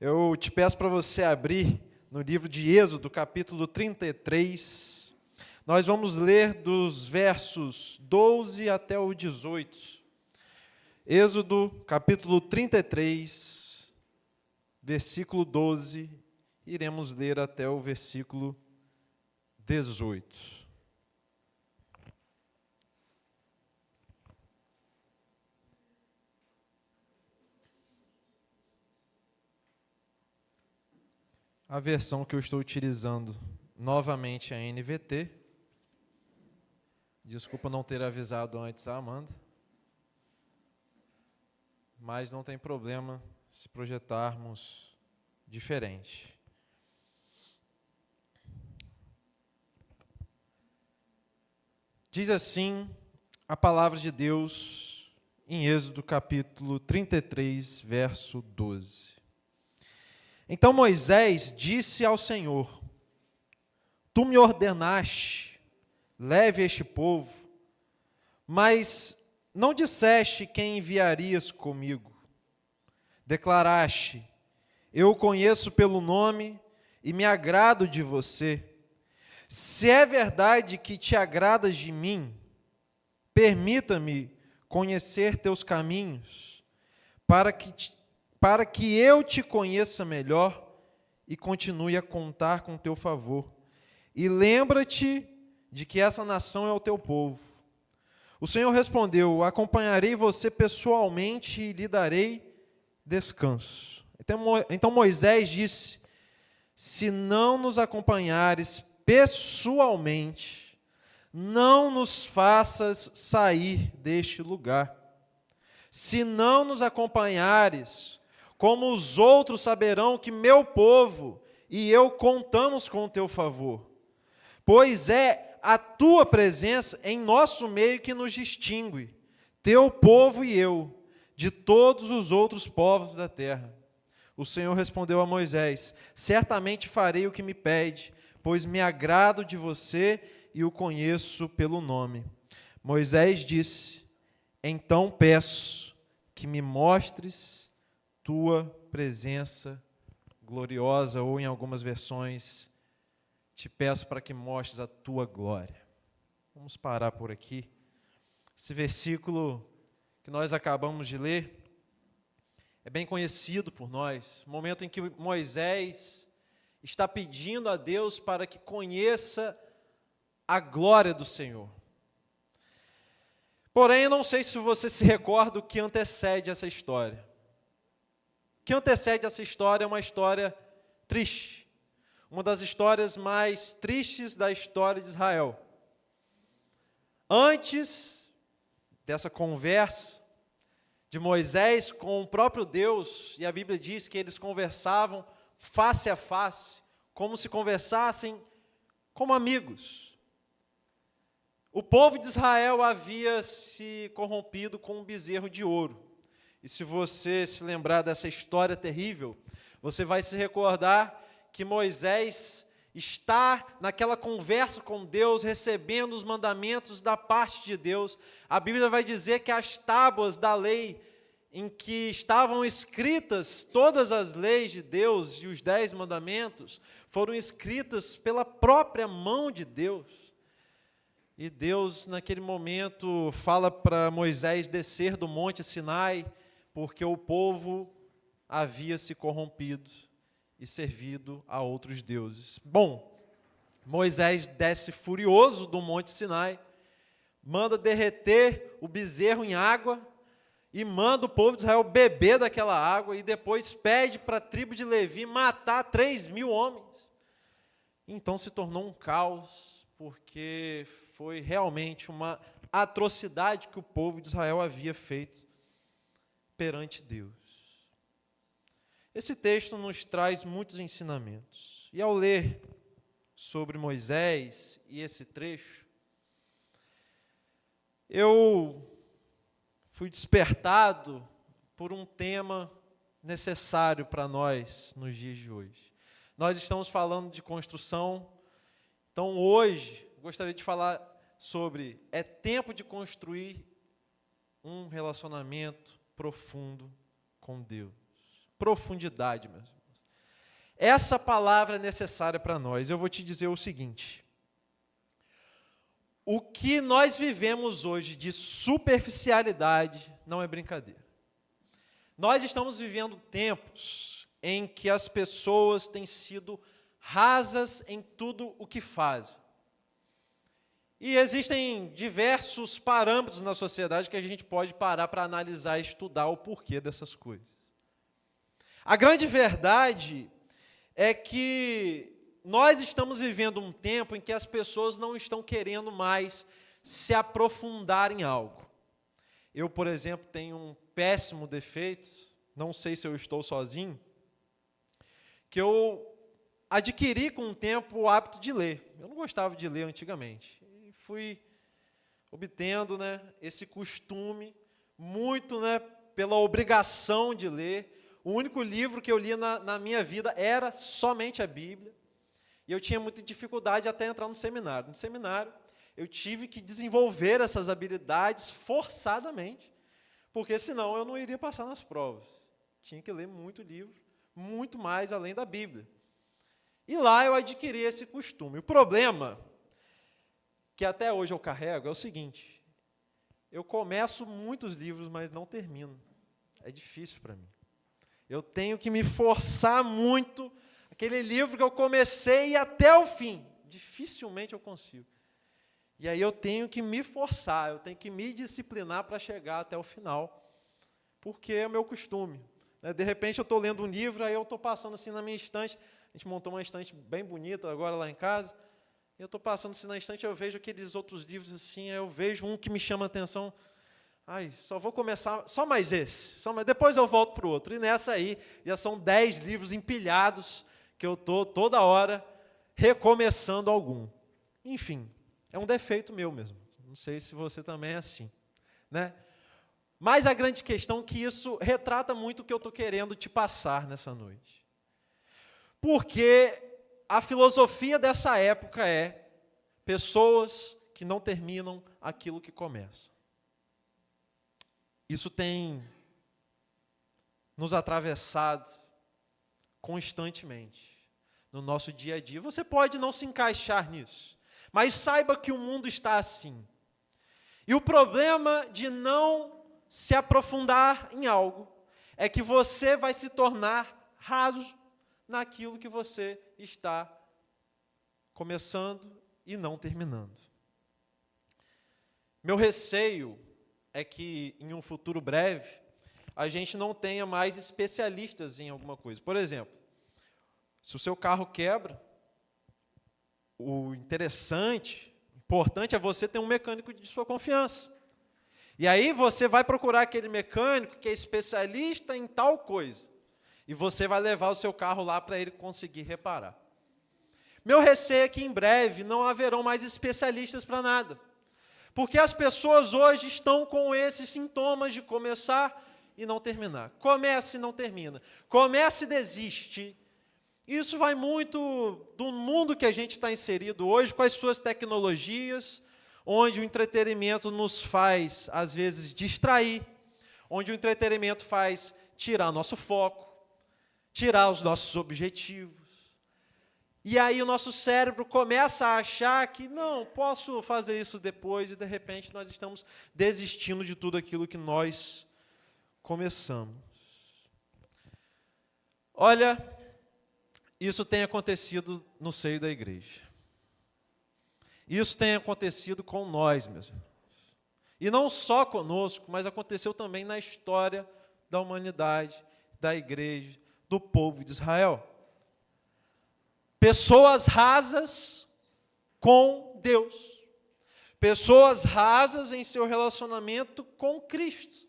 Eu te peço para você abrir no livro de Êxodo, capítulo 33. Nós vamos ler dos versos 12 até o 18. Êxodo, capítulo 33, versículo 12, iremos ler até o versículo 18. A versão que eu estou utilizando novamente é a NVT. Desculpa não ter avisado antes a Amanda. Mas não tem problema se projetarmos diferente. Diz assim a palavra de Deus em Êxodo capítulo 33, verso 12. Então Moisés disse ao Senhor: Tu me ordenaste, leve este povo, mas não disseste quem enviarias comigo. Declaraste: Eu o conheço pelo nome e me agrado de você. Se é verdade que te agradas de mim, permita-me conhecer teus caminhos, para que eu te conheça melhor e continue a contar com teu favor. E lembra-te de que essa nação é o teu povo. O Senhor respondeu: Acompanharei você pessoalmente e lhe darei descanso. Então Moisés disse: Se não nos acompanhares pessoalmente, não nos faças sair deste lugar. Se não nos acompanhares, como os outros saberão que meu povo e eu contamos com o teu favor, pois é a tua presença em nosso meio que nos distingue, teu povo e eu, de todos os outros povos da terra. O Senhor respondeu a Moisés: Certamente farei o que me pede, pois me agrado de você e o conheço pelo nome. Moisés disse: Então peço que me mostres tua presença gloriosa, ou em algumas versões, te peço para que mostres a tua glória. Vamos parar por aqui. Esse versículo que nós acabamos de ler é bem conhecido por nós. O momento em que Moisés está pedindo a Deus para que conheça a glória do Senhor. Porém, eu não sei se você se recorda o que antecede essa história. O que antecede essa história é uma história triste. Uma das histórias mais tristes da história de Israel. Antes dessa conversa de Moisés com o próprio Deus, e a Bíblia diz que eles conversavam face a face, como se conversassem como amigos. O povo de Israel havia se corrompido com um bezerro de ouro. E se você se lembrar dessa história terrível, você vai se recordar que Moisés está naquela conversa com Deus, recebendo os mandamentos da parte de Deus. A Bíblia vai dizer que as tábuas da lei, em que estavam escritas todas as leis de Deus e os 10 mandamentos, foram escritas pela própria mão de Deus. E Deus, naquele momento, fala para Moisés descer do monte Sinai, porque o povo havia se corrompido e servido a outros deuses. Bom, Moisés desce furioso do monte Sinai, manda derreter o bezerro em água e manda o povo de Israel beber daquela água e depois pede para a tribo de Levi matar 3.000 homens. Então se tornou um caos, porque foi realmente uma atrocidade que o povo de Israel havia feito perante Deus. Esse texto nos traz muitos ensinamentos. E ao ler sobre Moisés e esse trecho, eu fui despertado por um tema necessário para nós nos dias de hoje. Nós estamos falando de construção, então hoje gostaria de falar sobre é tempo de construir um relacionamento profundo com Deus. Profundidade, meus irmãos. essa palavra é necessária para nós. Eu vou te dizer o seguinte: o que nós vivemos hoje de superficialidade não é brincadeira. Nós estamos vivendo tempos em que as pessoas têm sido rasas em tudo o que fazem. E existem diversos parâmetros na sociedade que a gente pode parar para analisar e estudar o porquê dessas coisas. A grande verdade é que nós estamos vivendo um tempo em que as pessoas não estão querendo mais se aprofundar em algo. Eu, por exemplo, tenho um péssimo defeito, não sei se eu estou sozinho, que eu adquiri com o tempo o hábito de ler. Eu não gostava de ler antigamente. E fui obtendo, esse costume, muito pela obrigação de ler. O único livro que eu li na minha vida era somente a Bíblia. E eu tinha muita dificuldade até entrar no seminário. No seminário, eu tive que desenvolver essas habilidades forçadamente, porque senão eu não iria passar nas provas. Tinha que ler muito livro, muito mais além da Bíblia. E lá eu adquiri esse costume. O problema, que até hoje eu carrego, é o seguinte: eu começo muitos livros, mas não termino. É difícil para mim. Eu tenho que me forçar muito. Aquele livro que eu comecei e até o fim, dificilmente eu consigo. E aí eu tenho que me forçar, eu tenho que me disciplinar para chegar até o final, porque é o meu costume. De repente eu estou lendo um livro, aí eu estou passando assim na minha estante, a gente montou uma estante bem bonita agora lá em casa, e eu estou passando assim na estante, eu vejo aqueles outros livros assim, aí eu vejo um que me chama a atenção, só vou começar, só mais esse, depois eu volto para o outro. E nessa aí, já são 10 livros empilhados, que eu estou toda hora recomeçando algum. Enfim, é um defeito meu mesmo. Não sei se você também é assim. Mas a grande questão é que isso retrata muito o que eu estou querendo te passar nessa noite. Porque a filosofia dessa época é pessoas que não terminam aquilo que começam. Isso tem nos atravessado constantemente no nosso dia a dia. Você pode não se encaixar nisso, mas saiba que o mundo está assim. E o problema de não se aprofundar em algo é que você vai se tornar raso naquilo que você está começando e não terminando. Meu receio é que, em um futuro breve, a gente não tenha mais especialistas em alguma coisa. Por exemplo, se o seu carro quebra, o importante é você ter um mecânico de sua confiança. E aí você vai procurar aquele mecânico que é especialista em tal coisa. E você vai levar o seu carro lá para ele conseguir reparar. Meu receio é que, em breve, não haverão mais especialistas para nada. Porque as pessoas hoje estão com esses sintomas de começar e não terminar. Começa e não termina. Começa e desiste. Isso vai muito do mundo que a gente está inserido hoje, com as suas tecnologias, onde o entretenimento nos faz, às vezes, distrair, onde o entretenimento faz tirar nosso foco, tirar os nossos objetivos. E aí o nosso cérebro começa a achar que, não, posso fazer isso depois, e de repente nós estamos desistindo de tudo aquilo que nós começamos. Olha, isso tem acontecido no seio da igreja. Isso tem acontecido com nós, meus irmãos. E não só conosco, mas aconteceu também na história da humanidade, da igreja, do povo de Israel. Pessoas rasas com Deus. Pessoas rasas em seu relacionamento com Cristo.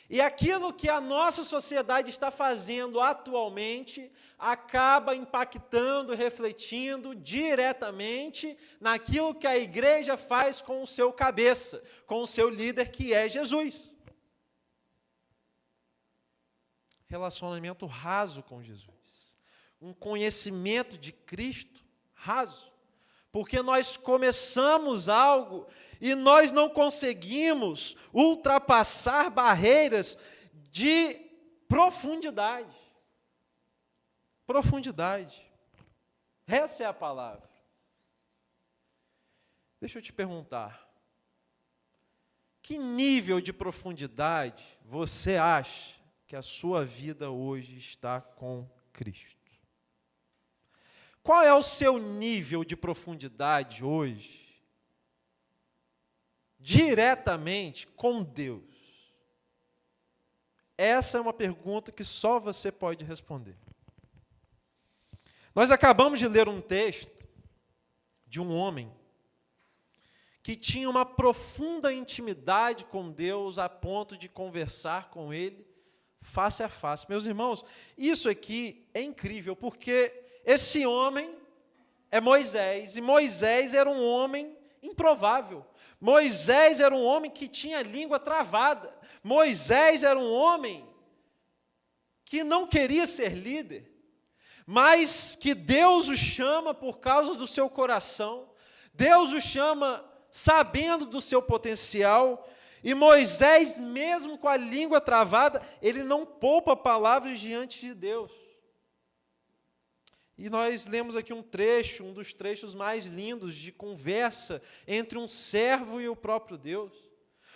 E aquilo que a nossa sociedade está fazendo atualmente acaba impactando, refletindo diretamente naquilo que a igreja faz com o seu cabeça, com o seu líder, que é Jesus. Relacionamento raso com Jesus. Um conhecimento de Cristo raso, porque nós começamos algo e nós não conseguimos ultrapassar barreiras de profundidade. Profundidade. Essa é a palavra. Deixa eu te perguntar. Que nível de profundidade você acha que a sua vida hoje está com Cristo? Qual é o seu nível de profundidade hoje, diretamente com Deus? Essa é uma pergunta que só você pode responder. Nós acabamos de ler um texto de um homem que tinha uma profunda intimidade com Deus a ponto de conversar com Ele face a face. Meus irmãos, isso aqui é incrível, porque esse homem é Moisés, e Moisés era um homem improvável. Moisés era um homem que tinha a língua travada. Moisés era um homem que não queria ser líder, mas que Deus o chama por causa do seu coração. Deus o chama sabendo do seu potencial, e Moisés, mesmo com a língua travada, ele não poupa palavras diante de Deus. E nós lemos aqui um trecho, um dos trechos mais lindos de conversa entre um servo e o próprio Deus,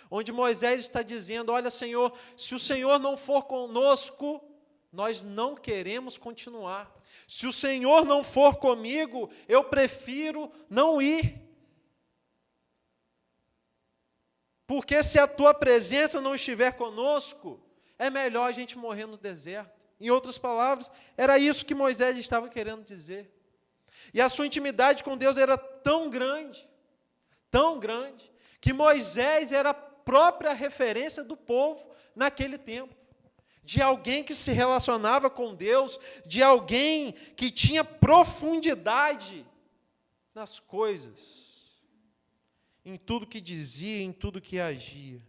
onde Moisés está dizendo: olha, Senhor, se o Senhor não for conosco, nós não queremos continuar. Se o Senhor não for comigo, eu prefiro não ir. Porque se a tua presença não estiver conosco, é melhor a gente morrer no deserto. Em outras palavras, era isso que Moisés estava querendo dizer. E a sua intimidade com Deus era tão grande, que Moisés era a própria referência do povo naquele tempo. De alguém que se relacionava com Deus, de alguém que tinha profundidade nas coisas, em tudo que dizia, em tudo que agia.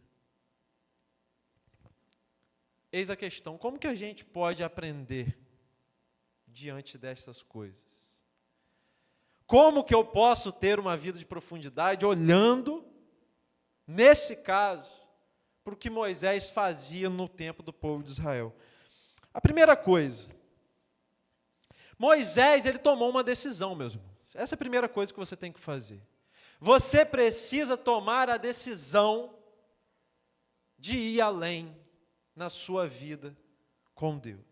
Eis a questão: como que a gente pode aprender diante destas coisas? Como que eu posso ter uma vida de profundidade olhando, nesse caso, para o que Moisés fazia no tempo do povo de Israel? A primeira coisa, Moisés, ele tomou uma decisão, meus irmãos. Essa é a primeira coisa que você tem que fazer. Você precisa tomar a decisão de ir além na sua vida com Deus.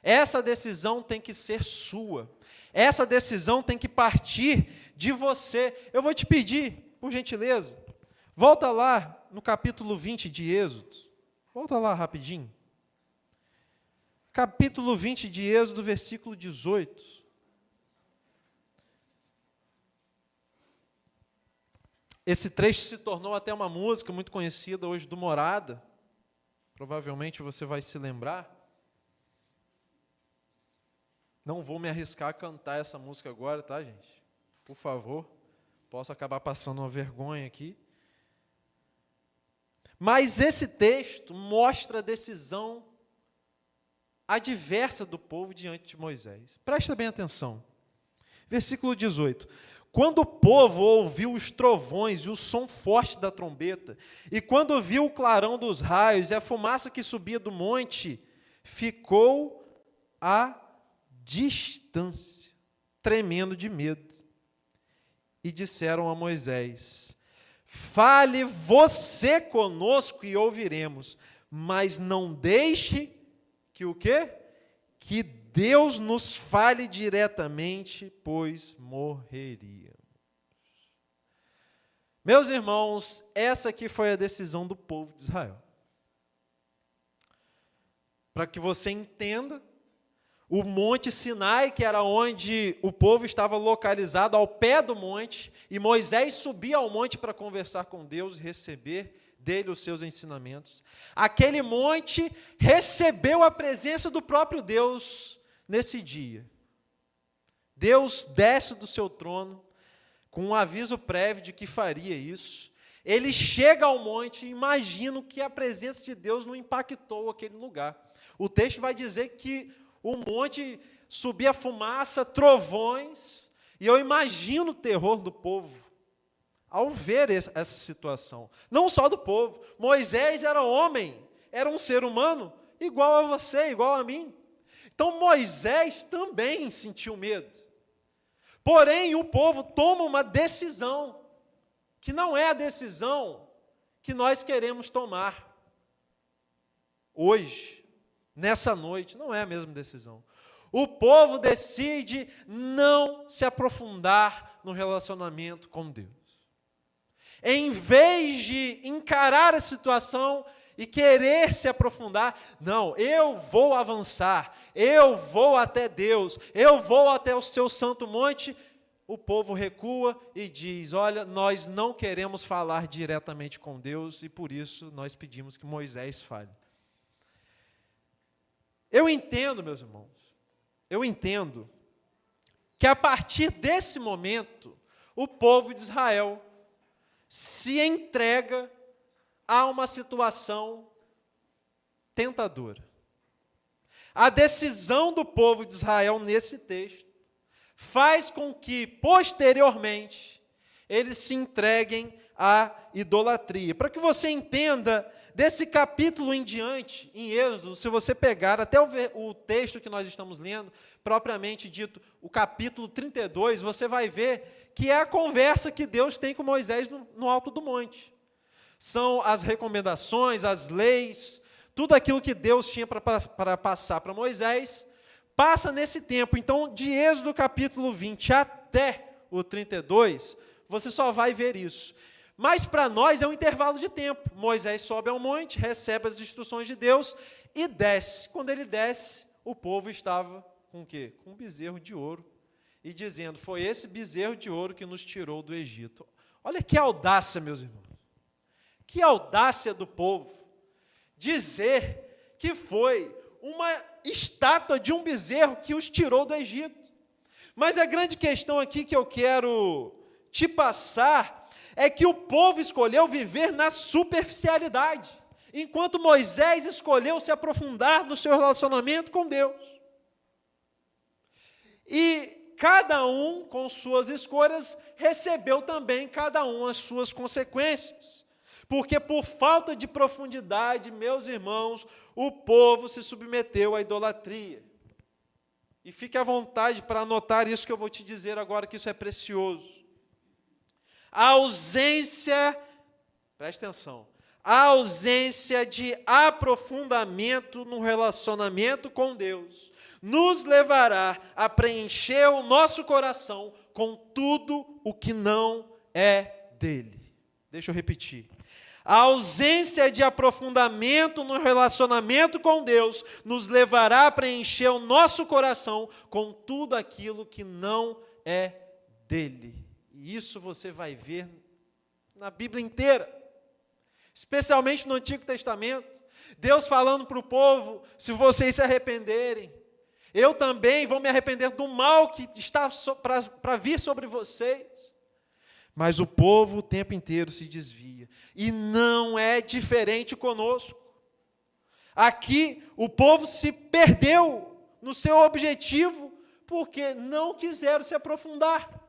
Essa decisão tem que ser sua. Essa decisão tem que partir de você. Eu vou te pedir, por gentileza, volta lá no capítulo 20 de Êxodo. Volta lá rapidinho. Capítulo 20 de Êxodo, versículo 18. Esse trecho se tornou até uma música muito conhecida hoje do Morada. Provavelmente você vai se lembrar. Não vou me arriscar a cantar essa música agora, tá, gente? Por favor, posso acabar passando uma vergonha aqui. Mas esse texto mostra a decisão adversa do povo diante de Moisés. Presta bem atenção. Versículo 18. Quando o povo ouviu os trovões e o som forte da trombeta, e quando viu o clarão dos raios e a fumaça que subia do monte, ficou à distância, tremendo de medo. E disseram a Moisés: fale você conosco e ouviremos, mas não deixe que o quê? Que Deus nos fale diretamente, pois morreríamos. Meus irmãos, essa aqui foi a decisão do povo de Israel. Para que você entenda, o Monte Sinai, que era onde o povo estava localizado, ao pé do monte, e Moisés subia ao monte para conversar com Deus e receber dele os seus ensinamentos. Aquele monte recebeu a presença do próprio Deus nesse dia. Deus desce do seu trono com um aviso prévio de que faria isso. Ele chega ao monte e imagina que a presença de Deus não impactou aquele lugar. O texto vai dizer que o monte subia fumaça, trovões, e eu imagino o terror do povo ao ver essa situação. Não só do povo. Moisés era homem, era um ser humano igual a você, igual a mim. Então Moisés também sentiu medo. Porém, o povo toma uma decisão, que não é a decisão que nós queremos tomar. Hoje, nessa noite, não é a mesma decisão. O povo decide não se aprofundar no relacionamento com Deus. Em vez de encarar a situação e querer se aprofundar, não, eu vou avançar, eu vou até Deus, eu vou até o seu santo monte. O povo recua e diz: olha, nós não queremos falar diretamente com Deus e por isso nós pedimos que Moisés fale. Eu entendo, meus irmãos, eu entendo que a partir desse momento, o povo de Israel se entrega a uma situação tentadora. A decisão do povo de Israel nesse texto faz com que, posteriormente, eles se entreguem à idolatria. Para que você entenda, desse capítulo em diante, em Êxodo, se você pegar até o texto que nós estamos lendo, propriamente dito, o capítulo 32, você vai ver que é a conversa que Deus tem com Moisés no alto do monte. São as recomendações, as leis, tudo aquilo que Deus tinha para passar para Moisés, passa nesse tempo. Então, de Êxodo capítulo 20 até o 32, você só vai ver isso. Mas para nós é um intervalo de tempo. Moisés sobe ao monte, recebe as instruções de Deus e desce. Quando ele desce, o povo estava com o quê? Com um bezerro de ouro. E dizendo: foi esse bezerro de ouro que nos tirou do Egito. Olha que audácia, meus irmãos. Que audácia do povo. Dizer que foi uma estátua de um bezerro que os tirou do Egito. Mas a grande questão aqui que eu quero te passar é que o povo escolheu viver na superficialidade, enquanto Moisés escolheu se aprofundar no seu relacionamento com Deus. E cada um, com suas escolhas, recebeu também cada um as suas consequências. Porque por falta de profundidade, meus irmãos, o povo se submeteu à idolatria. E fique à vontade para anotar isso que eu vou te dizer agora, que isso é precioso. A ausência, preste atenção, a ausência de aprofundamento no relacionamento com Deus nos levará a preencher o nosso coração com tudo o que não é dele. Deixa eu repetir. A ausência de aprofundamento no relacionamento com Deus nos levará a preencher o nosso coração com tudo aquilo que não é dele. E isso você vai ver na Bíblia inteira, especialmente no Antigo Testamento. Deus falando para o povo: se vocês se arrependerem, eu também vou me arrepender do mal que está para vir sobre vocês. Mas o povo o tempo inteiro se desvia. E não é diferente conosco. Aqui o povo se perdeu no seu objetivo porque não quiseram se aprofundar.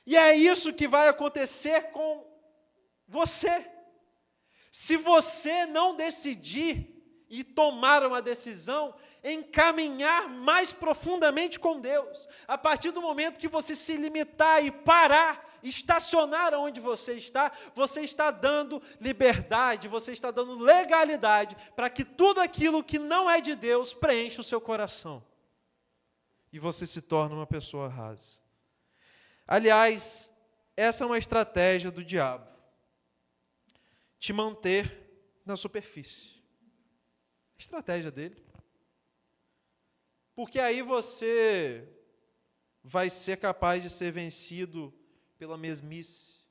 E é isso que vai acontecer com você. Se você não decidir e tomar uma decisão em caminhar mais profundamente com Deus, a partir do momento que você se limitar e parar, estacionar onde você está dando liberdade, você está dando legalidade para que tudo aquilo que não é de Deus preencha o seu coração. E você se torna uma pessoa rasa. Aliás, essa é uma estratégia do diabo. Te manter na superfície. Estratégia dele. Porque aí você vai ser capaz de ser vencido pela mesmice,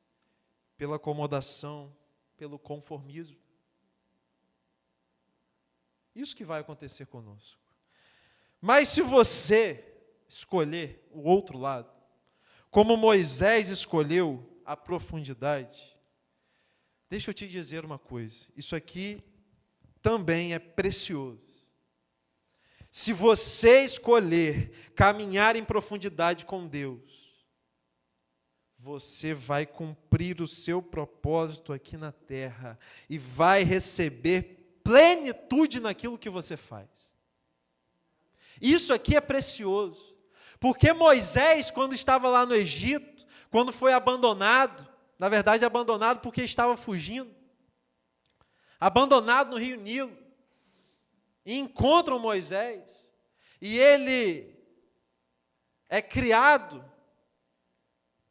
pela acomodação, pelo conformismo. Isso que vai acontecer conosco. Mas se você escolher o outro lado, como Moisés escolheu a profundidade, deixa eu te dizer uma coisa, isso aqui também é precioso. Se você escolher caminhar em profundidade com Deus, você vai cumprir o seu propósito aqui na terra e vai receber plenitude naquilo que você faz. Isso aqui é precioso, porque Moisés, quando estava lá no Egito, quando foi abandonado, na verdade abandonado porque estava fugindo, abandonado no rio Nilo, e encontram Moisés, e ele é criado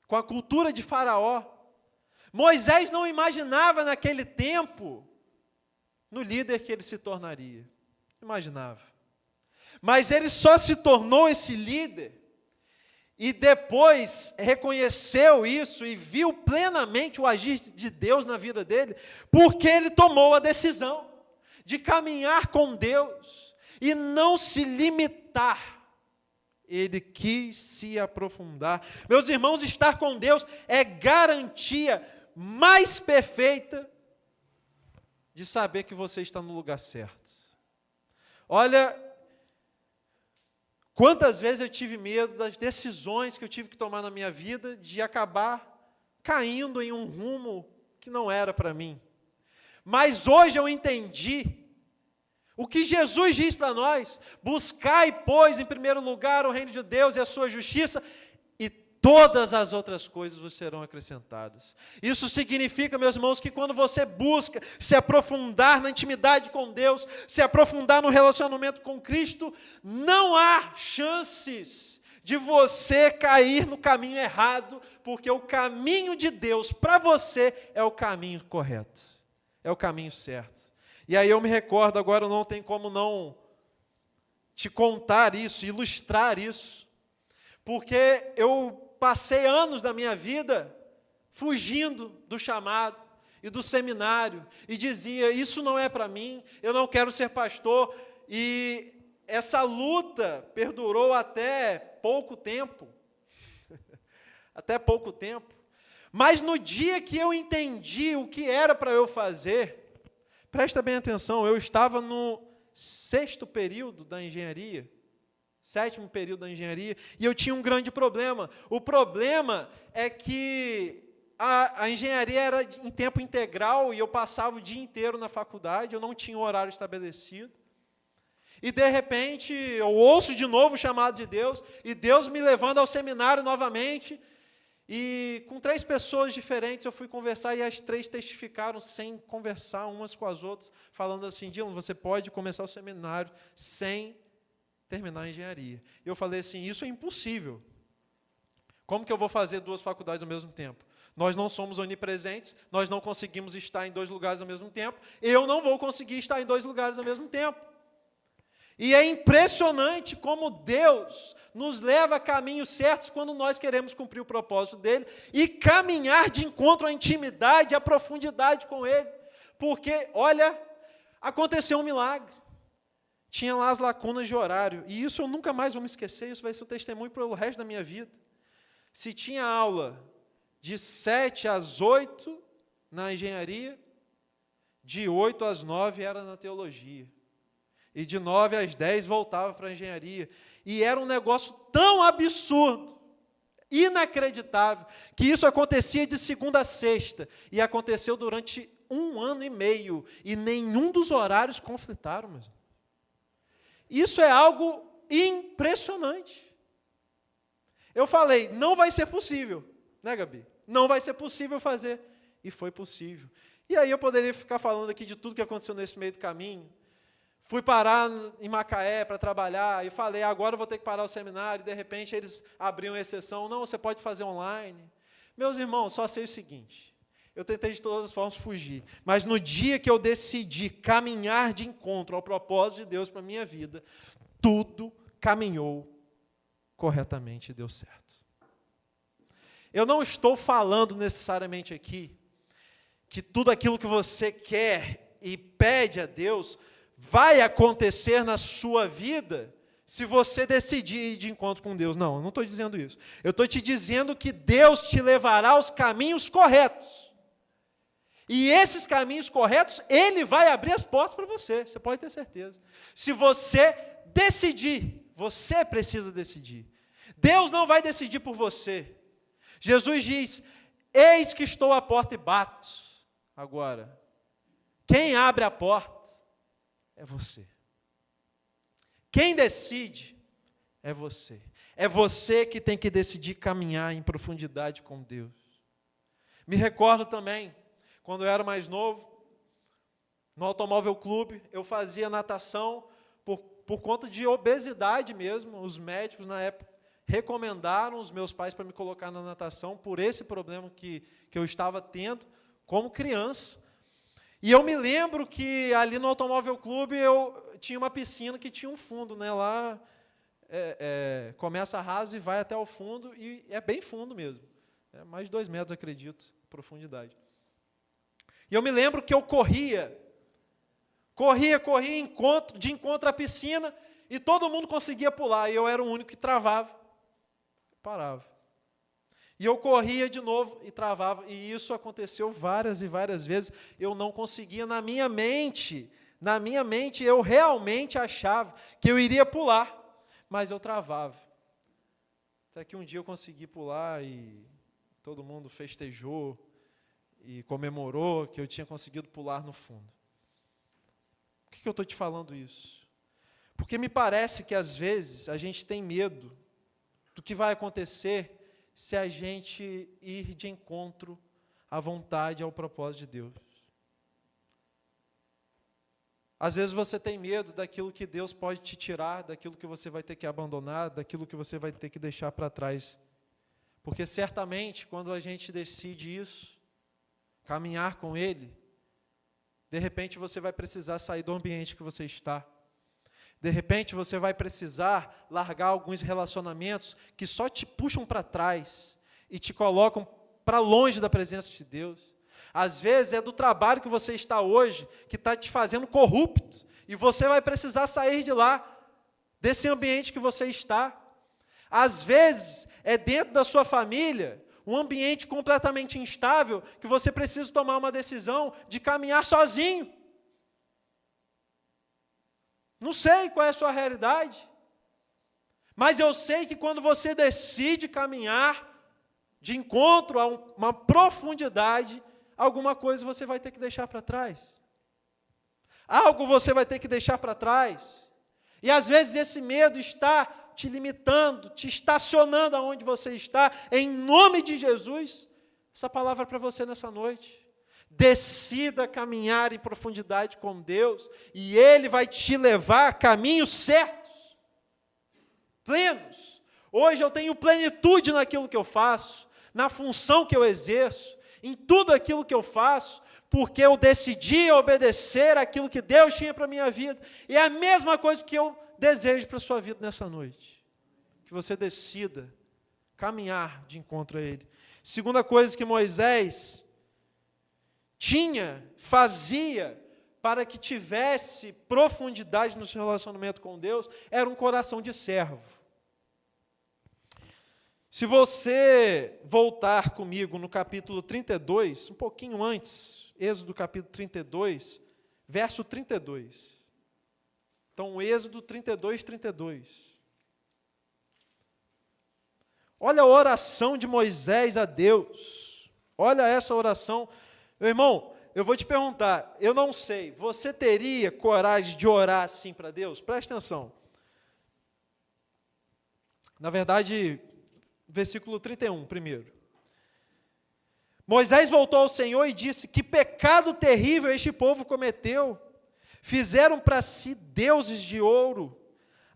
com a cultura de Faraó. Moisés não imaginava naquele tempo no líder que ele se tornaria. Imaginava. Mas ele só se tornou esse líder e depois reconheceu isso e viu plenamente o agir de Deus na vida dele, porque ele tomou a decisão de caminhar com Deus e não se limitar. Ele quis se aprofundar. Meus irmãos, estar com Deus é garantia mais perfeita de saber que você está no lugar certo. Olha, quantas vezes eu tive medo das decisões que eu tive que tomar na minha vida, de acabar caindo em um rumo que não era para mim. Mas hoje eu entendi o que Jesus diz para nós: buscai, pois, em primeiro lugar o reino de Deus e a sua justiça, e todas as outras coisas vos serão acrescentadas. Isso significa, meus irmãos, que quando você busca se aprofundar na intimidade com Deus, se aprofundar no relacionamento com Cristo, não há chances de você cair no caminho errado, porque o caminho de Deus para você é o caminho correto, é o caminho certo. E aí eu me recordo, agora não tem como não te contar isso, ilustrar isso, porque eu passei anos da minha vida fugindo do chamado e do seminário, e dizia: isso não é para mim, eu não quero ser pastor, e essa luta perdurou até pouco tempo, até pouco tempo, mas no dia que eu entendi o que era para eu fazer, presta bem atenção, eu estava no 6º período da engenharia, 7º período da engenharia, e eu tinha um grande problema. O problema é que a engenharia era em tempo integral, e eu passava o dia inteiro na faculdade, eu não tinha um horário estabelecido. E, de repente, eu ouço de novo o chamado de Deus, e Deus me levando ao seminário novamente, e com 3 pessoas diferentes eu fui conversar, e as 3 testificaram sem conversar umas com as outras, falando assim: Dylan, você pode começar o seminário sem terminar a engenharia. E eu falei assim: isso é impossível. Como que eu vou fazer 2 faculdades ao mesmo tempo? Nós não somos onipresentes, nós não conseguimos estar em 2 lugares ao mesmo tempo, eu não vou conseguir estar em 2 lugares ao mesmo tempo. E é impressionante como Deus nos leva a caminhos certos quando nós queremos cumprir o propósito dEle e caminhar de encontro à intimidade, à profundidade com Ele. Porque, olha, aconteceu um milagre. Tinha lá as lacunas de horário, e isso eu nunca mais vou me esquecer, isso vai ser um testemunho pelo resto da minha vida. Se tinha aula de 7 às 8 na engenharia, de 8 às 9 era na teologia. E de 9 às 10 voltava para a engenharia. E era um negócio tão absurdo, inacreditável, que isso acontecia de segunda a sexta. E aconteceu durante 1 ano e meio. E nenhum dos horários conflitaram, meus irmãos. Isso é algo impressionante. Eu falei: não vai ser possível, né, Gabi? Não vai ser possível fazer. E foi possível. E aí eu poderia ficar falando aqui de tudo que aconteceu nesse meio do caminho. Fui parar em Macaé para trabalhar e falei: agora eu vou ter que parar o seminário. E de repente eles abriam exceção: não, você pode fazer online. Meus irmãos, só sei o seguinte: eu tentei de todas as formas fugir, mas no dia que eu decidi caminhar de encontro ao propósito de Deus para a minha vida, tudo caminhou corretamente e deu certo. Eu não estou falando necessariamente aqui que tudo aquilo que você quer e pede a Deus vai acontecer na sua vida se você decidir ir de encontro com Deus. Não, eu não estou dizendo isso. Eu estou te dizendo que Deus te levará aos caminhos corretos. E esses caminhos corretos, Ele vai abrir as portas para você. Você pode ter certeza. Se você decidir, você precisa decidir. Deus não vai decidir por você. Jesus diz: eis que estou à porta e bato. Agora, quem abre a porta é você. Quem decide é você. É você que tem que decidir caminhar em profundidade com Deus. Me recordo também, quando eu era mais novo, no Automóvel Clube, eu fazia natação por conta de obesidade mesmo. Os médicos, na época, recomendaram os meus pais para me colocar na natação por esse problema que eu estava tendo como criança. E eu me lembro que ali no Automóvel Clube eu tinha uma piscina que tinha um fundo, né? Lá começa raso e vai até o fundo, e é bem fundo mesmo. É mais de 2 metros, acredito, profundidade. E eu me lembro que eu corria de encontro à piscina, e todo mundo conseguia pular, e eu era o único que travava, parava. E eu corria de novo e travava, e isso aconteceu várias e várias vezes. Eu não conseguia, na minha mente eu realmente achava que eu iria pular, mas eu travava. Até que um dia eu consegui pular e todo mundo festejou e comemorou que eu tinha conseguido pular no fundo. Por que eu estou te falando isso? Porque me parece que às vezes a gente tem medo do que vai acontecer se a gente ir de encontro à vontade e ao propósito de Deus. Às vezes você tem medo daquilo que Deus pode te tirar, daquilo que você vai ter que abandonar, daquilo que você vai ter que deixar para trás. Porque certamente, quando a gente decide isso, caminhar com Ele, de repente você vai precisar sair do ambiente que você está. De repente você vai precisar largar alguns relacionamentos que só te puxam para trás e te colocam para longe da presença de Deus. Às vezes é do trabalho que você está hoje que está te fazendo corrupto, e você vai precisar sair de lá, desse ambiente que você está. Às vezes é dentro da sua família, um ambiente completamente instável, que você precisa tomar uma decisão de caminhar sozinho. Não sei qual é a sua realidade, mas eu sei que quando você decide caminhar de encontro a uma profundidade, alguma coisa você vai ter que deixar para trás. Algo você vai ter que deixar para trás. E às vezes esse medo está te limitando, te estacionando aonde você está. Em nome de Jesus, essa palavra é para você nessa noite. Decida caminhar em profundidade com Deus, e Ele vai te levar a caminhos certos, plenos. Hoje eu tenho plenitude naquilo que eu faço, na função que eu exerço, em tudo aquilo que eu faço, porque eu decidi obedecer aquilo que Deus tinha para a minha vida. E é a mesma coisa que eu desejo para a sua vida nessa noite. Que você decida caminhar de encontro a Ele. Segunda coisa que Moisés fazia para que tivesse profundidade no seu relacionamento com Deus, era um coração de servo. Se você voltar comigo no capítulo 32, um pouquinho antes, Êxodo capítulo 32, verso 32. Então, Êxodo 32, 32. Olha a oração de Moisés a Deus. Olha essa oração. Meu irmão, eu vou te perguntar, eu não sei, você teria coragem de orar assim para Deus? Preste atenção. Na verdade, versículo 31, primeiro. Moisés voltou ao Senhor e disse: que pecado terrível este povo cometeu. Fizeram para si deuses de ouro.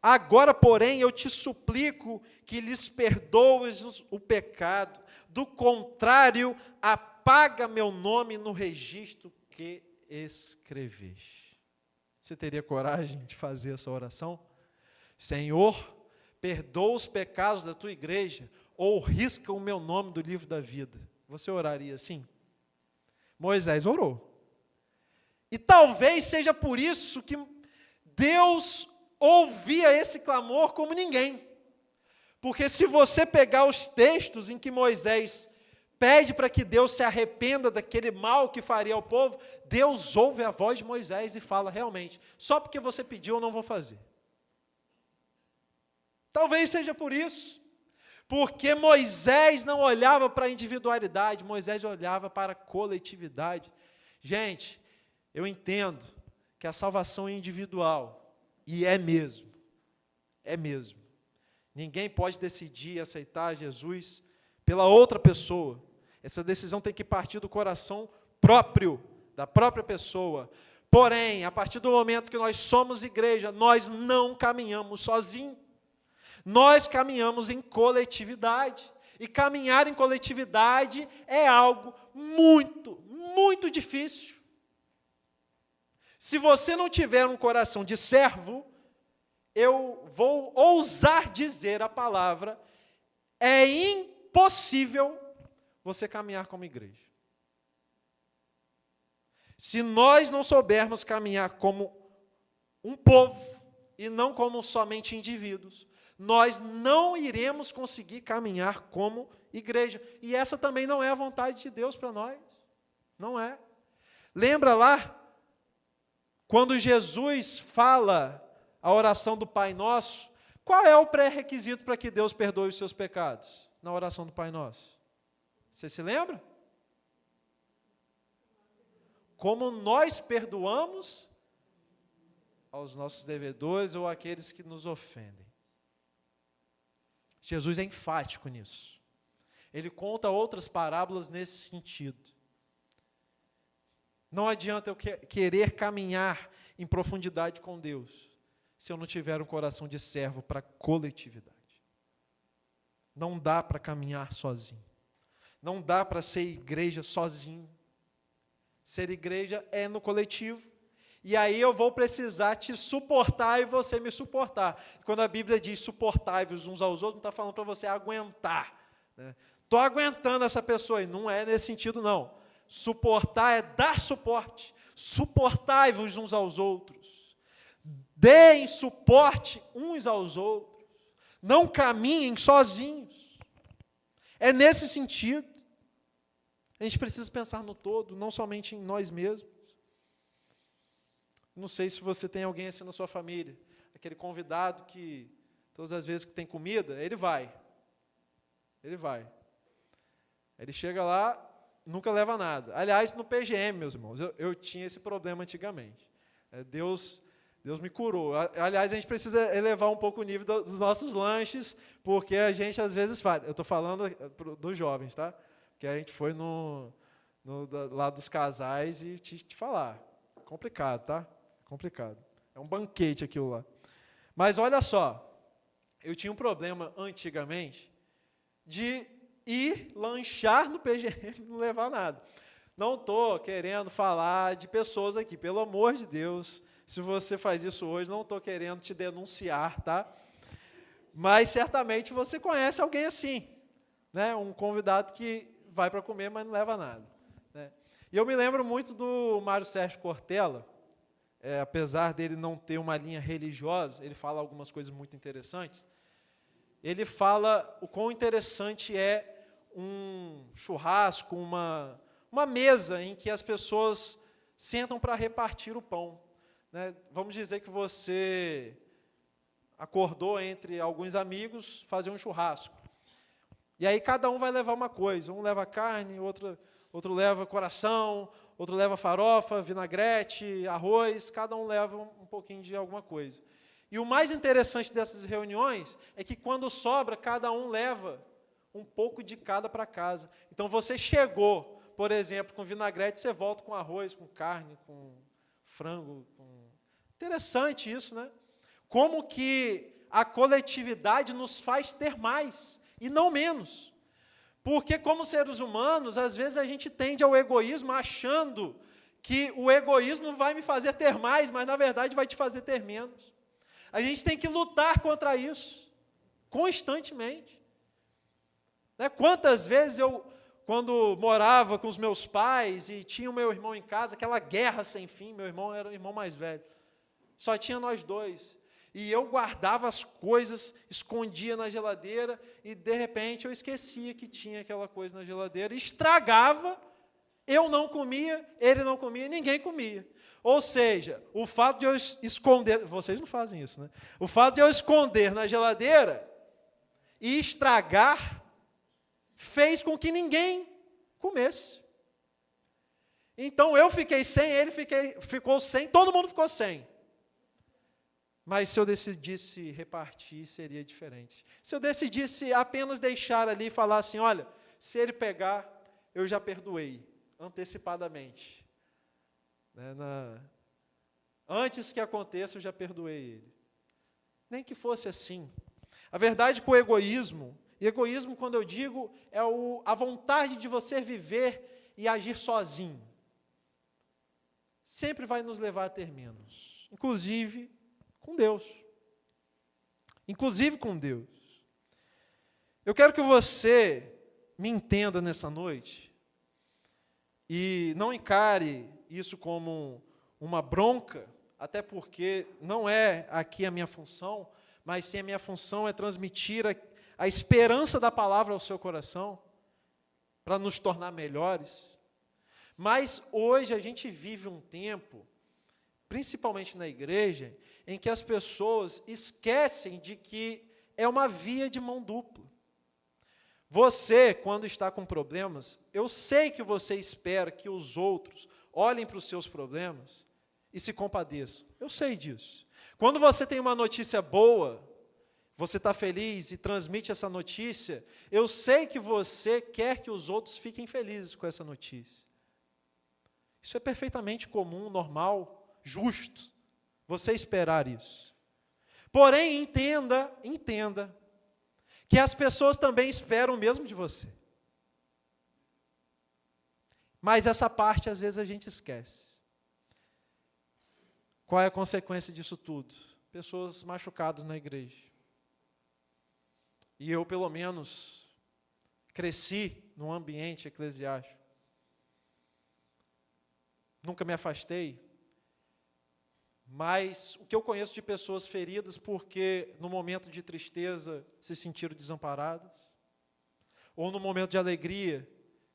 Agora, porém, eu te suplico que lhes perdoes o pecado. Do contrário, apaga meu nome no registro que escreveste. Você teria coragem de fazer essa oração? Senhor, perdoa os pecados da tua igreja, ou risca o meu nome do livro da vida. Você oraria assim? Moisés orou. E talvez seja por isso que Deus ouvia esse clamor como ninguém. Porque se você pegar os textos em que Moisés pede para que Deus se arrependa daquele mal que faria ao povo, Deus ouve a voz de Moisés e fala: realmente, só porque você pediu eu não vou fazer. Talvez seja por isso. Porque Moisés não olhava para a individualidade, Moisés olhava para a coletividade. Gente, eu entendo que a salvação é individual, e é mesmo, Ninguém pode decidir aceitar Jesus pela outra pessoa. Essa decisão tem que partir do coração próprio, da própria pessoa. Porém, a partir do momento que nós somos igreja, nós não caminhamos sozinhos. Nós caminhamos em coletividade. E caminhar em coletividade é algo muito, muito difícil. Se você não tiver um coração de servo, eu vou ousar dizer a palavra, é impossível você caminhar como igreja. Se nós não soubermos caminhar como um povo, e não como somente indivíduos, nós não iremos conseguir caminhar como igreja. E essa também não é a vontade de Deus para nós. Não é. Lembra lá, quando Jesus fala a oração do Pai Nosso, qual é o pré-requisito para que Deus perdoe os seus pecados na oração do Pai Nosso? Você se lembra? Como nós perdoamos aos nossos devedores ou àqueles que nos ofendem. Jesus é enfático nisso. Ele conta outras parábolas nesse sentido. Não adianta eu querer caminhar em profundidade com Deus, se eu não tiver um coração de servo para coletividade. Não dá para caminhar sozinho. Não dá para ser igreja sozinho. Ser igreja é no coletivo. E aí eu vou precisar te suportar e você me suportar. Quando a Bíblia diz suportai-vos uns aos outros, não está falando para você aguentar. Estou aguentando essa pessoa, e não é nesse sentido não. Suportar é dar suporte. Suportai-vos uns aos outros. Deem suporte uns aos outros. Não caminhem sozinhos. É nesse sentido. A gente precisa pensar no todo, não somente em nós mesmos. Não sei se você tem alguém assim na sua família, aquele convidado que, todas as vezes que tem comida, ele vai. Ele vai. Ele chega lá, nunca leva nada. Aliás, no PGM, meus irmãos, eu tinha esse problema antigamente. Deus me curou. Aliás, a gente precisa elevar um pouco o nível dos nossos lanches, porque a gente às vezes faz. Eu estou falando dos jovens, tá? Porque a gente foi no lado dos casais e te falar. Complicado, tá? Complicado. É um banquete aquilo lá. Mas olha só, eu tinha um problema antigamente de ir lanchar no PGM e não levar nada. Não estou querendo falar de pessoas aqui, pelo amor de Deus. Se você faz isso hoje, não estou querendo te denunciar, tá? Mas certamente você conhece alguém assim, né? Um convidado que vai para comer, mas não leva nada, né? E eu me lembro muito do Mário Sérgio Cortella. Apesar dele não ter uma linha religiosa, ele fala algumas coisas muito interessantes. Ele fala o quão interessante é um churrasco, uma mesa em que as pessoas sentam para repartir o pão, né? Vamos dizer que você acordou entre alguns amigos fazer um churrasco. E aí cada um vai levar uma coisa. Um leva carne, outro leva coração, outro leva farofa, vinagrete, arroz, cada um leva um pouquinho de alguma coisa. E o mais interessante dessas reuniões é que quando sobra, cada um leva um pouco de cada para casa. Então você chegou, por exemplo, com vinagrete, você volta com arroz, com carne, com frango. Interessante isso, né? Como que a coletividade nos faz ter mais e não menos. Porque, como seres humanos, às vezes a gente tende ao egoísmo achando que o egoísmo vai me fazer ter mais, mas, na verdade, vai te fazer ter menos. A gente tem que lutar contra isso, constantemente. Quantas vezes eu, quando morava com os meus pais e tinha o meu irmão em casa, aquela guerra sem fim, meu irmão era o irmão mais velho, só tinha nós dois. E eu guardava as coisas, escondia na geladeira, e de repente eu esquecia que tinha aquela coisa na geladeira, estragava, eu não comia, ele não comia, ninguém comia. Ou seja, o fato de eu esconder, vocês não fazem isso, né? O fato de eu esconder na geladeira e estragar, fez com que ninguém comesse. Então eu fiquei sem, ele ficou sem, todo mundo ficou sem. Mas se eu decidisse repartir, seria diferente. Se eu decidisse apenas deixar ali e falar assim, olha, se ele pegar, eu já perdoei, antecipadamente. Antes que aconteça, eu já perdoei ele. Nem que fosse assim. A verdade é que o egoísmo, e egoísmo, quando eu digo, é a vontade de você viver e agir sozinho, sempre vai nos levar a ter menos. Inclusive com Deus. Inclusive com Deus. Eu quero que você me entenda nessa noite e não encare isso como uma bronca, até porque não é aqui a minha função, mas sim a minha função é transmitir a esperança da palavra ao seu coração, para nos tornar melhores. Mas hoje a gente vive um tempo, principalmente na igreja, em que as pessoas esquecem de que é uma via de mão dupla. Você, quando está com problemas, eu sei que você espera que os outros olhem para os seus problemas e se compadeçam. Eu sei disso. Quando você tem uma notícia boa, você está feliz e transmite essa notícia, eu sei que você quer que os outros fiquem felizes com essa notícia. Isso é perfeitamente comum, normal, justo, você esperar isso. Porém, entenda que as pessoas também esperam o mesmo de você. Mas essa parte, às vezes, a gente esquece. Qual é a consequência disso tudo? Pessoas machucadas na igreja. E eu, pelo menos, cresci num ambiente eclesiástico. Nunca me afastei. Mas o que eu conheço de pessoas feridas porque no momento de tristeza se sentiram desamparadas, ou no momento de alegria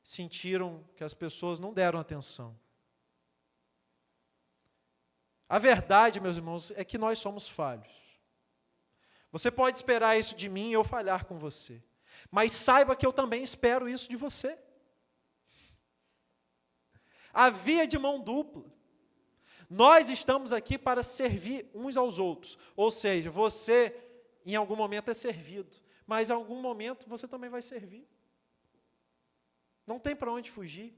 sentiram que as pessoas não deram atenção. A verdade, meus irmãos, é que nós somos falhos. Você pode esperar isso de mim e eu falhar com você, mas saiba que eu também espero isso de você. A via de mão dupla. Nós estamos aqui para servir uns aos outros, ou seja, você em algum momento é servido, mas em algum momento você também vai servir. Não tem para onde fugir.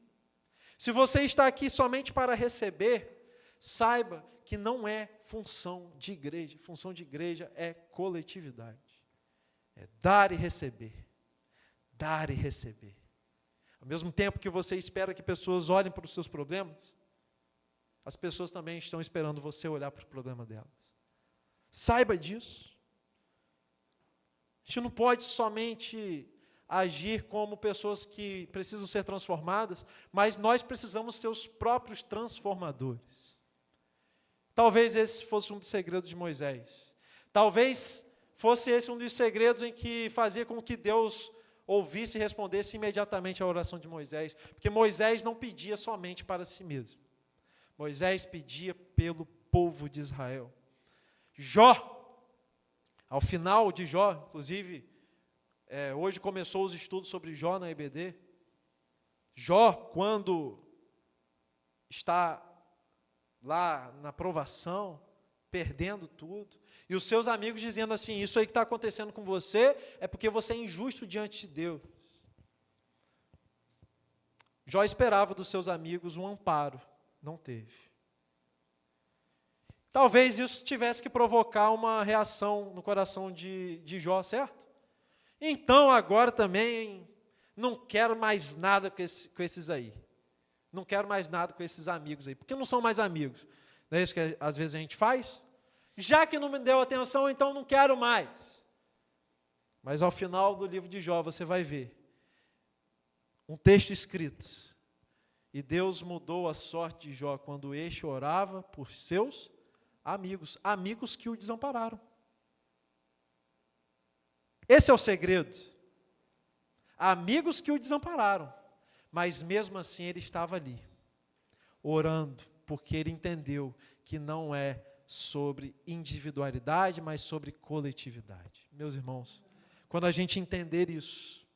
Se você está aqui somente para receber, saiba que não é função de igreja. Função de igreja é coletividade. É dar e receber. Dar e receber. Ao mesmo tempo que você espera que pessoas olhem para os seus problemas, as pessoas também estão esperando você olhar para o problema delas. Saiba disso. A gente não pode somente agir como pessoas que precisam ser transformadas, mas nós precisamos ser os próprios transformadores. Talvez esse fosse um dos segredos de Moisés. Talvez fosse esse um dos segredos em que fazia com que Deus ouvisse e respondesse imediatamente à oração de Moisés, porque Moisés não pedia somente para si mesmo. Moisés pedia pelo povo de Israel. Jó, ao final de Jó, inclusive, hoje começou os estudos sobre Jó na EBD. Jó, quando está lá na provação, perdendo tudo, e os seus amigos dizendo assim, isso aí que está acontecendo com você, é porque você é injusto diante de Deus. Jó esperava dos seus amigos um amparo, não teve. Talvez isso tivesse que provocar uma reação no coração de Jó, certo? Então, agora também, não quero mais nada com esses aí. Não quero mais nada com esses amigos aí, porque não são mais amigos. Não é isso que às vezes a gente faz? Já que não me deu atenção, então não quero mais. Mas ao final do livro de Jó, você vai ver um texto escrito. E Deus mudou a sorte de Jó quando este orava por seus amigos, amigos que o desampararam. Esse é o segredo. Amigos que o desampararam, mas mesmo assim ele estava ali, orando, porque ele entendeu que não é sobre individualidade, mas sobre coletividade. Meus irmãos, quando a gente entender isso,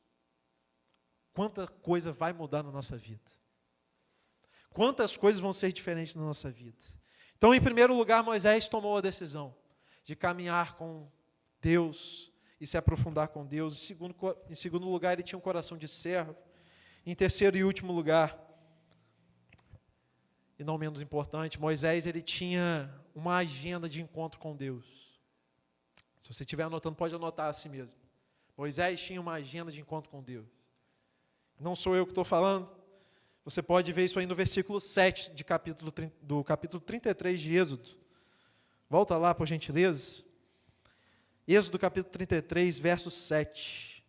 quanta coisa vai mudar na nossa vida. Quantas coisas vão ser diferentes na nossa vida. Então, em primeiro lugar, Moisés tomou a decisão. de caminhar com Deus e se aprofundar com Deus. Em segundo lugar, ele tinha um coração de servo. Em terceiro e último lugar, e não menos importante, Moisés ele tinha uma agenda de encontro com Deus. Se você estiver anotando, pode anotar assim mesmo. Moisés tinha uma agenda de encontro com Deus. Não sou eu que estou falando. Você pode ver isso aí no versículo 7 do capítulo 33 de Êxodo. Volta lá, por gentileza. Êxodo capítulo 33, verso 7.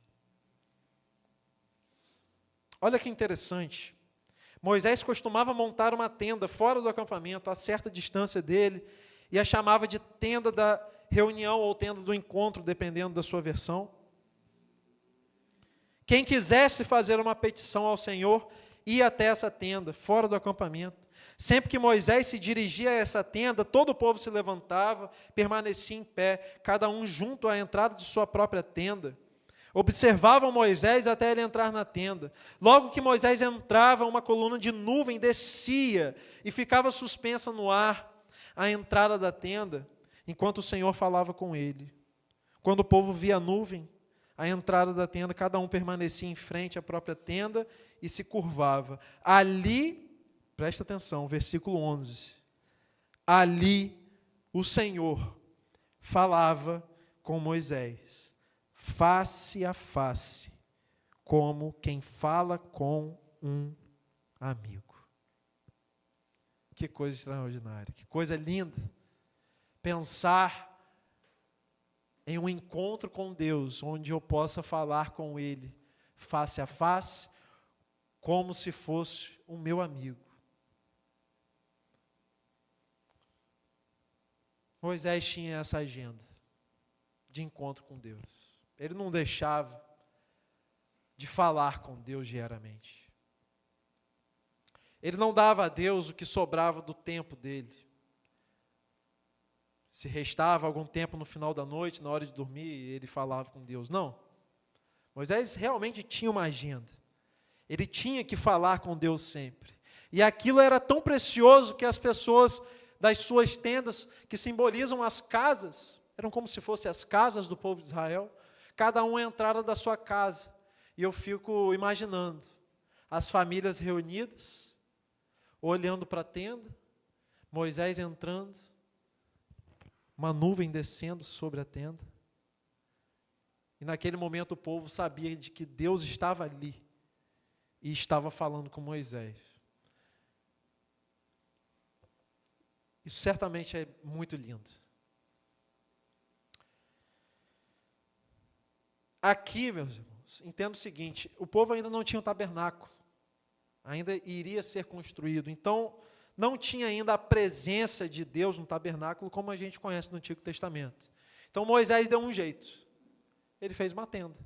Olha que interessante. Moisés costumava montar uma tenda fora do acampamento, a certa distância dele, e a chamava de tenda da reunião ou tenda do encontro, dependendo da sua versão. Quem quisesse fazer uma petição ao Senhor, ia até essa tenda, fora do acampamento. Sempre que Moisés se dirigia a essa tenda, todo o povo se levantava, permanecia em pé, cada um junto à entrada de sua própria tenda. Observavam Moisés até ele entrar na tenda. Logo que Moisés entrava, uma coluna de nuvem descia e ficava suspensa no ar à entrada da tenda, enquanto o Senhor falava com ele. Quando o povo via a nuvem, à entrada da tenda, cada um permanecia em frente à própria tenda e se curvava. Ali, presta atenção, versículo 11. Ali o Senhor falava com Moisés, face a face, como quem fala com um amigo. Que coisa extraordinária, que coisa linda. Pensar em um encontro com Deus, onde eu possa falar com Ele, face a face, como se fosse o meu amigo. Moisés tinha essa agenda de encontro com Deus. Ele não deixava de falar com Deus diariamente. Ele não dava a Deus o que sobrava do tempo dele. Se restava algum tempo no final da noite, na hora de dormir, ele falava com Deus. Não. Moisés realmente tinha uma agenda. Ele tinha que falar com Deus sempre. E aquilo era tão precioso que as pessoas das suas tendas, que simbolizam as casas, eram como se fossem as casas do povo de Israel, cada um entrara da sua casa. E eu fico imaginando as famílias reunidas, olhando para a tenda, Moisés entrando, uma nuvem descendo sobre a tenda. E naquele momento o povo sabia de que Deus estava ali e estava falando com Moisés. Isso certamente é muito lindo. Aqui, meus irmãos, entenda o seguinte, o povo ainda não tinha um tabernáculo, ainda iria ser construído, então não tinha ainda a presença de Deus no tabernáculo como a gente conhece no Antigo Testamento. Então Moisés deu um jeito, ele fez uma tenda,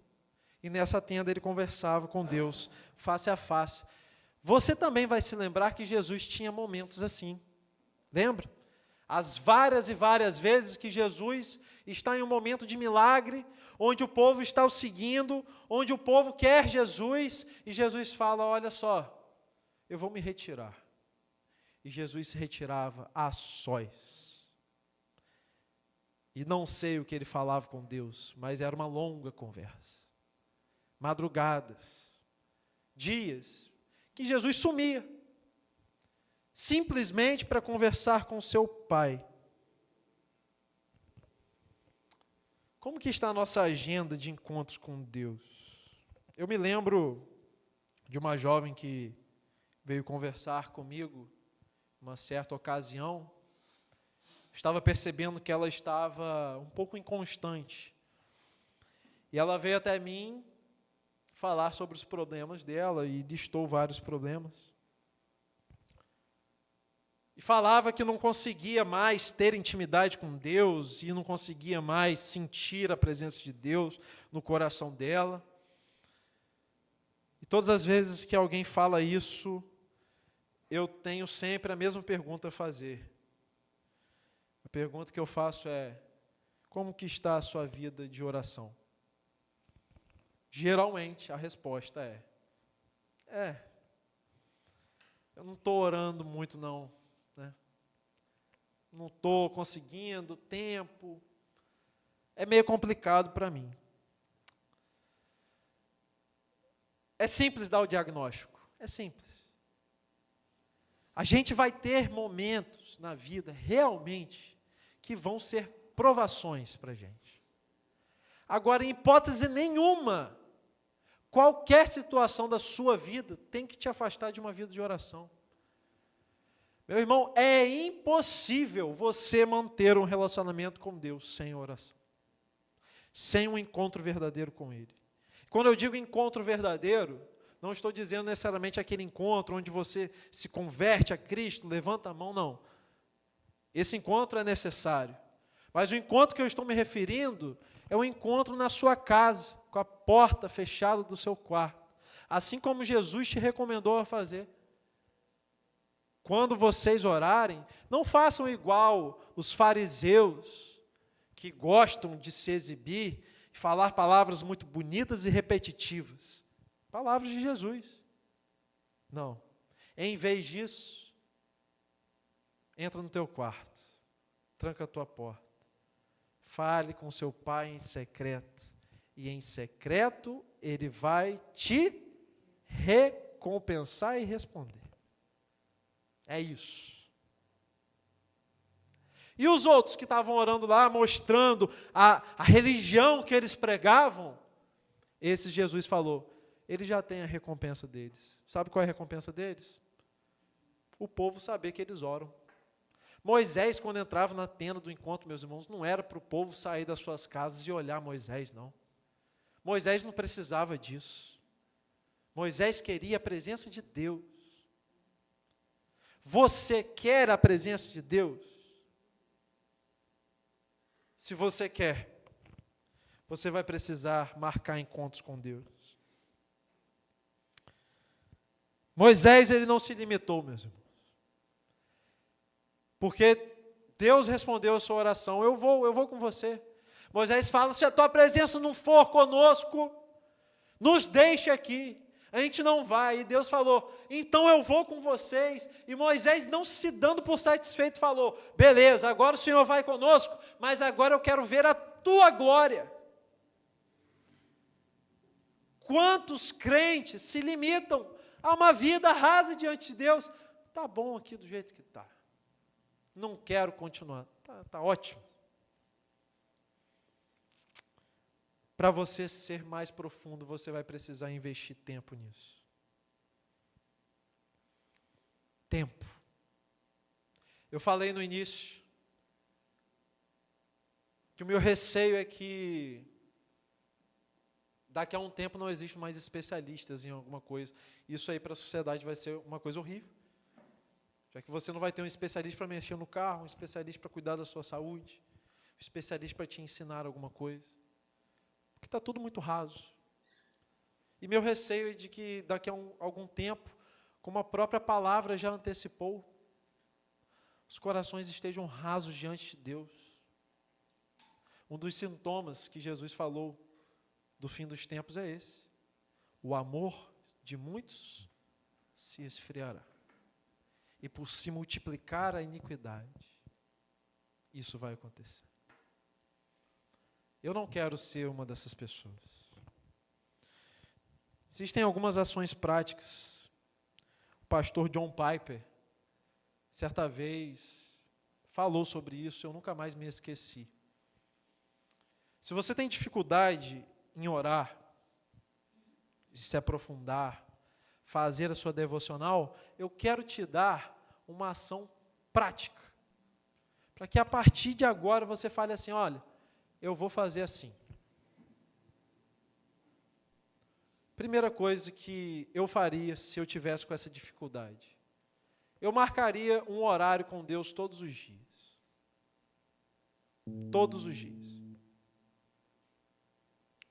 e nessa tenda ele conversava com Deus, face a face. Você também vai se lembrar que Jesus tinha momentos assim, lembra? As várias e várias vezes que Jesus está em um momento de milagre, onde o povo está o seguindo, onde o povo quer Jesus, e Jesus fala, olha só, eu vou me retirar. E Jesus se retirava a sós. E não sei o que ele falava com Deus, mas era uma longa conversa. Madrugadas, dias, que Jesus sumia, simplesmente para conversar com seu Pai. Como que está a nossa agenda de encontros com Deus? Eu me lembro de uma jovem que veio conversar comigo uma certa ocasião. Estava percebendo que ela estava um pouco inconstante. E ela veio até mim falar sobre os problemas dela e listou vários problemas. E falava que não conseguia mais ter intimidade com Deus e não conseguia mais sentir a presença de Deus no coração dela. E todas as vezes que alguém fala isso, eu tenho sempre a mesma pergunta a fazer. A pergunta que eu faço é, como que está a sua vida de oração? Geralmente a resposta é, eu não estou orando muito não. Não estou conseguindo tempo, é meio complicado para mim. É simples dar o diagnóstico, é simples. A gente vai ter momentos na vida, realmente, que vão ser provações para a gente. Agora, em hipótese nenhuma, qualquer situação da sua vida tem que te afastar de uma vida de oração. Meu irmão, é impossível você manter um relacionamento com Deus sem oração, sem um encontro verdadeiro com Ele. Quando eu digo encontro verdadeiro, não estou dizendo necessariamente aquele encontro onde você se converte a Cristo, levanta a mão, não. Esse encontro é necessário. Mas o encontro que eu estou me referindo é o encontro na sua casa, com a porta fechada do seu quarto. Assim como Jesus te recomendou a fazer. Quando vocês orarem, não façam igual os fariseus, que gostam de se exibir e falar palavras muito bonitas e repetitivas. Palavras de Jesus. Não. Em vez disso, entra no teu quarto, tranca a tua porta, fale com seu pai em secreto, e em secreto ele vai te recompensar e responder. É isso. E os outros que estavam orando lá, mostrando a religião que eles pregavam, esses Jesus falou, eles já têm a recompensa deles. Sabe qual é a recompensa deles? O povo saber que eles oram. Moisés, quando entrava na tenda do encontro, meus irmãos, não era para o povo sair das suas casas e olhar Moisés, não. Moisés não precisava disso. Moisés queria a presença de Deus. Você quer a presença de Deus? Se você quer, você vai precisar marcar encontros com Deus. Moisés, ele não se limitou, meus irmãos. Porque Deus respondeu a sua oração, eu vou com você. Moisés fala, se a tua presença não for conosco, nos deixe aqui. A gente não vai. E Deus falou, então eu vou com vocês. E Moisés, não se dando por satisfeito, falou, beleza, agora o Senhor vai conosco, mas agora eu quero ver a tua glória. Quantos crentes se limitam a uma vida rasa diante de Deus? Tá bom aqui do jeito que está. Não quero continuar. Tá ótimo. Para você ser mais profundo, você vai precisar investir tempo nisso. Tempo. Eu falei no início que o meu receio é que daqui a um tempo não existe mais especialistas em alguma coisa. Isso aí para a sociedade vai ser uma coisa horrível. Já que você não vai ter um especialista para mexer no carro, um especialista para cuidar da sua saúde, um especialista para te ensinar alguma coisa. Porque está tudo muito raso. E meu receio é de que daqui a algum tempo, como a própria palavra já antecipou, os corações estejam rasos diante de Deus. Um dos sintomas que Jesus falou do fim dos tempos é esse. O amor de muitos se esfriará. E por se multiplicar a iniquidade, isso vai acontecer. Eu não quero ser uma dessas pessoas. Existem algumas ações práticas. O pastor John Piper, certa vez, falou sobre isso, eu nunca mais me esqueci. Se você tem dificuldade em orar, de se aprofundar, fazer a sua devocional, eu quero te dar uma ação prática, para que a partir de agora você fale assim, olha, eu vou fazer assim. Primeira coisa que eu faria se eu tivesse com essa dificuldade, eu marcaria um horário com Deus todos os dias. Todos os dias.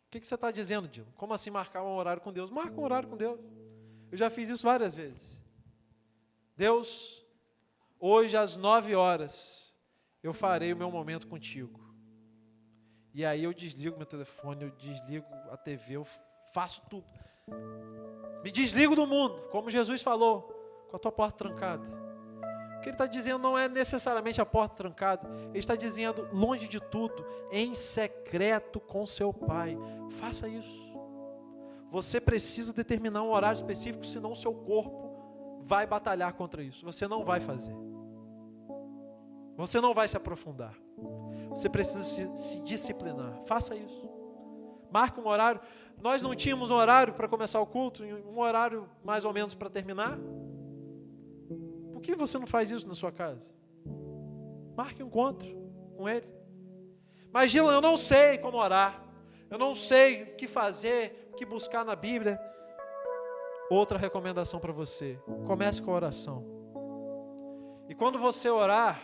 O que você está dizendo, Dilo? Como assim marcar um horário com Deus? Marca um horário com Deus. Eu já fiz isso várias vezes. Deus, hoje às 9h, eu farei o meu momento contigo. E aí eu desligo meu telefone, eu desligo a TV, eu faço tudo. Me desligo do mundo, como Jesus falou, com a tua porta trancada. que ele está dizendo não é necessariamente a porta trancada. Ele está dizendo, longe de tudo, em secreto com seu pai. Faça isso. Você precisa determinar um horário específico, senão o seu corpo vai batalhar contra isso. Você não vai fazer. Você não vai se aprofundar. Você precisa se disciplinar. Faça isso. Marque um horário. Nós não tínhamos um horário para começar o culto, um horário mais ou menos para terminar. Por que você não faz isso na sua casa? Marque um encontro com ele. Mas Gila, eu não sei como orar. Eu não sei o que fazer, o que buscar na Bíblia. Outra recomendação para você. Comece com a oração. E quando você orar,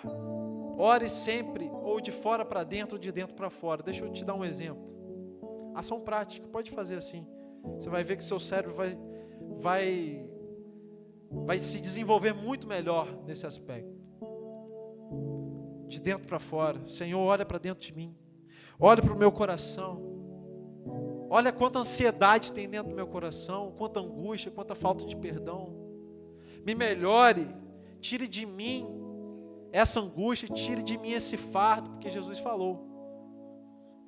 ore sempre ou de fora para dentro ou de dentro para fora. Deixa eu te dar um exemplo. Ação prática, pode fazer assim. Você vai ver que seu cérebro vai se desenvolver muito melhor nesse aspecto. De dentro para fora. Senhor, olha para dentro de mim. Olha para o meu coração. Olha quanta ansiedade tem dentro do meu coração, quanta angústia, quanta falta de perdão. Me melhore, tire de mim essa angústia, tire de mim esse fardo, porque Jesus falou: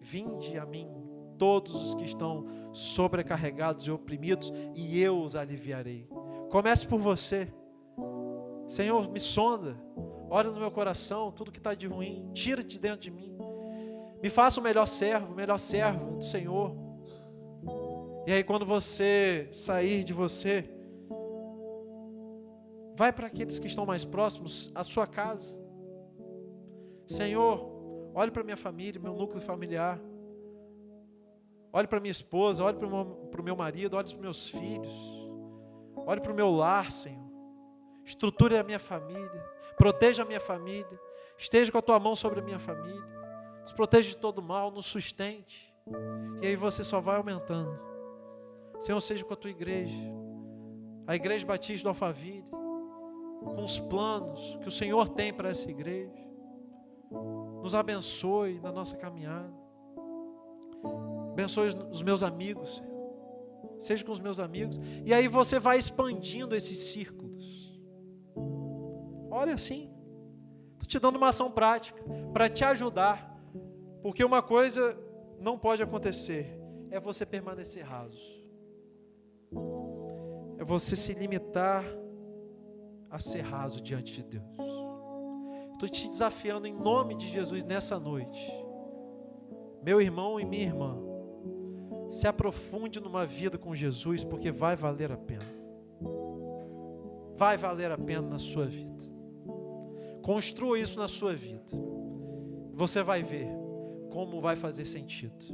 vinde a mim todos os que estão sobrecarregados e oprimidos, e eu os aliviarei. Comece por você. Senhor, me sonda, olha no meu coração, tudo que está de ruim, tira de dentro de mim. Me faça o melhor servo, melhor serva do Senhor. E aí quando você sair de você, vai para aqueles que estão mais próximos, a sua casa. Senhor, olhe para minha família, meu núcleo familiar. Olhe para minha esposa, olhe para o meu marido, olhe para os meus filhos. Olhe para o meu lar, Senhor. Estruture a minha família, proteja a minha família. Esteja com a tua mão sobre a minha família. Nos proteja de todo mal, nos sustente. E aí você só vai aumentando. Senhor, seja com a tua igreja. A Igreja Batista do Alphaville. Com os planos que o Senhor tem para essa igreja. Nos abençoe na nossa caminhada. Abençoe os meus amigos, Senhor. Seja com os meus amigos. E aí você vai expandindo esses círculos. Olha assim. Estou te dando uma ação prática para te ajudar. Porque uma coisa não pode acontecer. É você permanecer raso. É você se limitar a ser raso diante de Deus. Estou te desafiando em nome de Jesus nessa noite. Meu irmão e minha irmã, se aprofunde numa vida com Jesus, porque vai valer a pena. Vai valer a pena na sua vida. Construa isso na sua vida. Você vai ver como vai fazer sentido.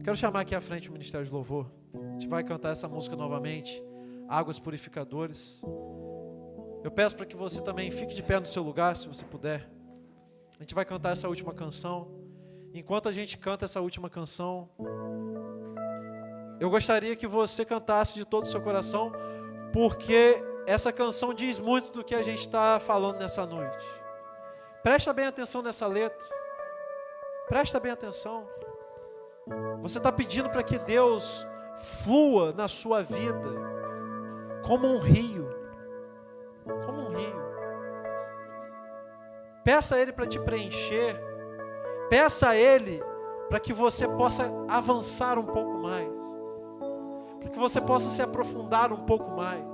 Quero chamar aqui à frente o Ministério de Louvor. A gente vai cantar essa música novamente, Águas Purificadoras. Eu peço para que você também fique de pé no seu lugar, se você puder. A gente vai cantar essa última canção. Enquanto a gente canta essa última canção, eu gostaria que você cantasse de todo o seu coração, porque essa canção diz muito do que a gente está falando nessa noite. Presta bem atenção nessa letra. Presta bem atenção. Você está pedindo para que Deus flua na sua vida como um rio. Como um rio. Peça a Ele para te preencher. Peça a Ele para que você possa avançar um pouco mais. Para que você possa se aprofundar um pouco mais.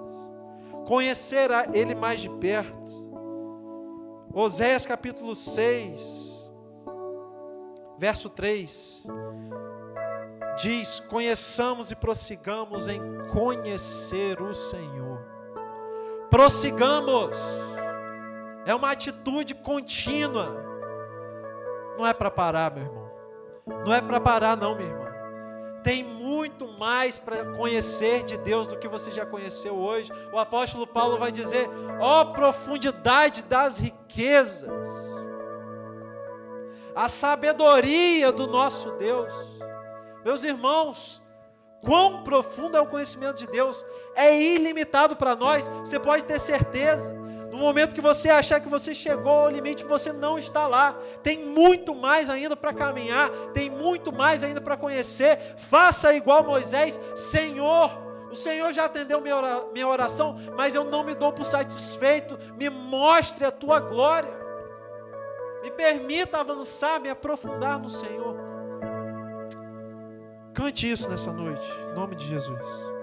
Conhecer a Ele mais de perto. Oséias capítulo 6, verso 3. Diz: conheçamos e prossigamos em conhecer o Senhor. Prossigamos. É uma atitude contínua. Não é para parar, meu irmão. Não é para parar não, minha irmã. Tem muito mais para conhecer de Deus do que você já conheceu hoje. O apóstolo Paulo vai dizer: ó profundidade das riquezas, a sabedoria do nosso Deus. Meus irmãos, quão profundo é o conhecimento de Deus. É ilimitado para nós, você pode ter certeza. No momento que você achar que você chegou ao limite, você não está lá. Tem muito mais ainda para caminhar, tem muito mais ainda para conhecer. Faça igual Moisés: Senhor, O Senhor já atendeu minha oração, mas eu não me dou por satisfeito. Me mostre a tua glória. Me permita avançar, me aprofundar no Senhor. Cante isso nessa noite, em nome de Jesus.